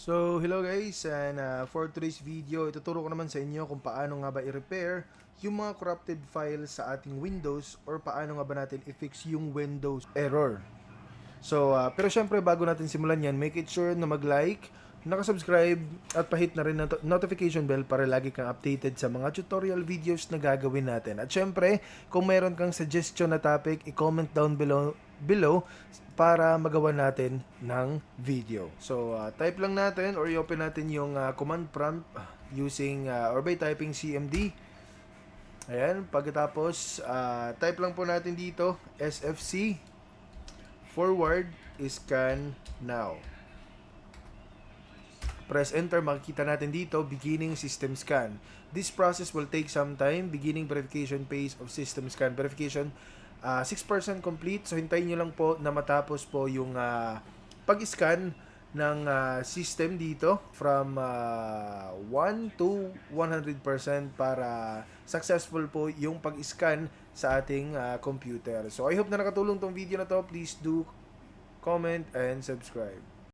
So, hello guys, and for today's video, ituturo ko naman sa inyo kung paano nga ba i-repair yung mga corrupted files sa ating Windows or paano nga ba natin i-fix yung Windows error. So, pero syempre bago natin simulan yan, make it sure na mag-like, nakasubscribe at pahit na rin ng notification bell para lagi kang updated sa mga tutorial videos na gagawin natin. At syempre, kung mayroon kang suggestion na topic, i-comment down below para magawa natin ng video. So, type lang natin or i-open natin yung command prompt using or by typing CMD. Ayan, pagkatapos, type lang po natin dito, SFC forward scan now. Press enter, makikita natin dito, beginning system scan. This process will take some time. Beginning verification phase of system scan. Verification, 6% complete. So, hintayin nyo lang po na matapos po yung pag-scan ng system dito from 1 to 100% para successful po yung pag-scan sa ating computer. So, I hope na nakatulong tong video na to. Please do comment and subscribe.